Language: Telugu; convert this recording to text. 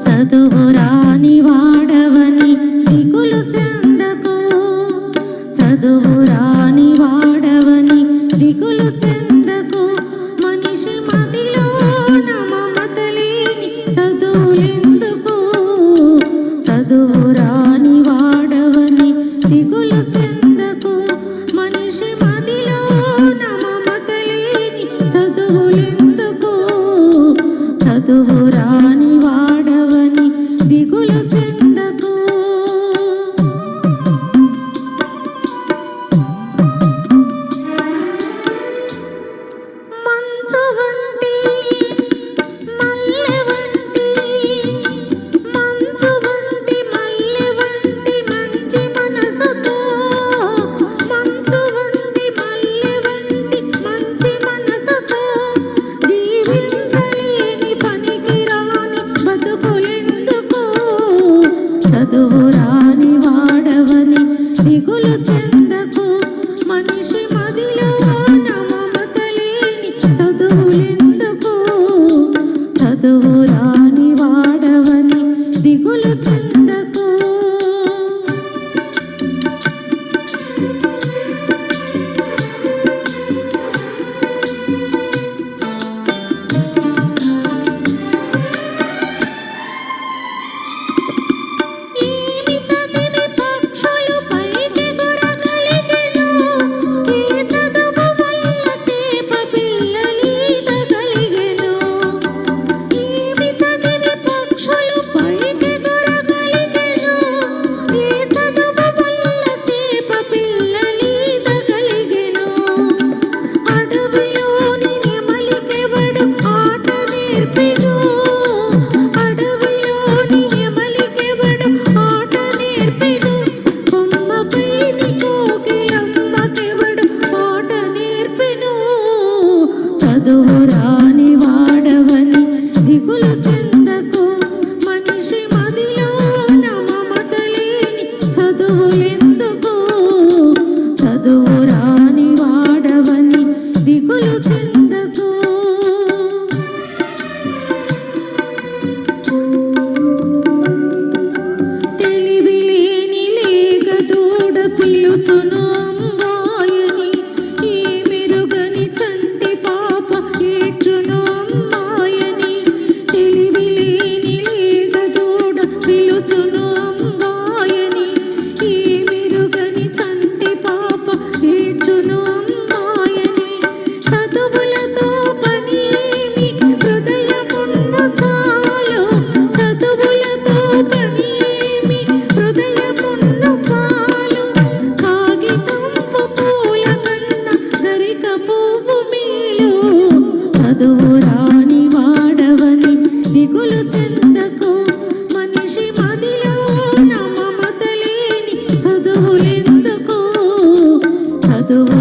చదువురాని వాడవని దిగులు చెందకు, చదువురాని వాడవని దిగులు చెందకు. మనిషి మదిలో మమత లేని చదువులెందుకు, చదువురాని వాడవని దిగులు చెందకు. మనిషి మదిలో మమత లేని చదువులెందుకు, చదువురాని వాడవని దిగులు చెందకు. మంచు వంటి మల్లె వంటి, మంచు వంటి మల్లె వంటి మంచి మనసుతో, మంచు వంటి మల్లె వంటి మంచి మనసుతో జీవించలేని పనికిరాని బతుకులెందుకు, చదువురాని వాడవని దిగులు చెందకు. మనిషి మదిలో మమత లేని చదువులెందుకు, చదువురాని వాడవని దిగులు చెందకు. ఏమి చదివి పక్షులు పైకెగురగలిగెను, ఏ చదువు వల్ల చేప పిల్లలీదగలిగెను. ఏమి చదివి పక్షులు పైకెగురగలిగెను, ఏ చదువు వల్ల చేప పిల్లలీదగలిగెను. అడవిలోని నెమలికెవడు ఆట నేర్పెను, అడవిలోని నెమలికెవడు ఆట నేర్పెను. కొమ్మపైని కోకిలమ్మకెవడు పాట నేర్పెను, చదువురాని వాడవని దిగులు చెందకు. మనిషి మదిలో మమత లేని చదువులెందుకు, చదువురాని వాడవని దిగులు చెందకు. తెలివిలేని లేగ దూడ పిలుచును అమ్మాయని, ఈ మెరుగని చంటి పాప ఏడ్చును అమ్మాయని. తెలివిలేని లేగ దూడ పిలుచును అమ్మాయని, ఈ మెరుగని చంటి పాప ఏడ్చును అమ్మాయని. చదువులతో పని ఏమి హృదయమున్న చాలు, చదువులతో పని ఏమి హృదయమున్న చాలు. కాగితంపు పూల కన్నా గరిక పువ్వు మేలు, చదువురాని వాడవని దిగులు చెందకు. మనిషి మదిలో మమత లేని చదువులెందుకు, చదువు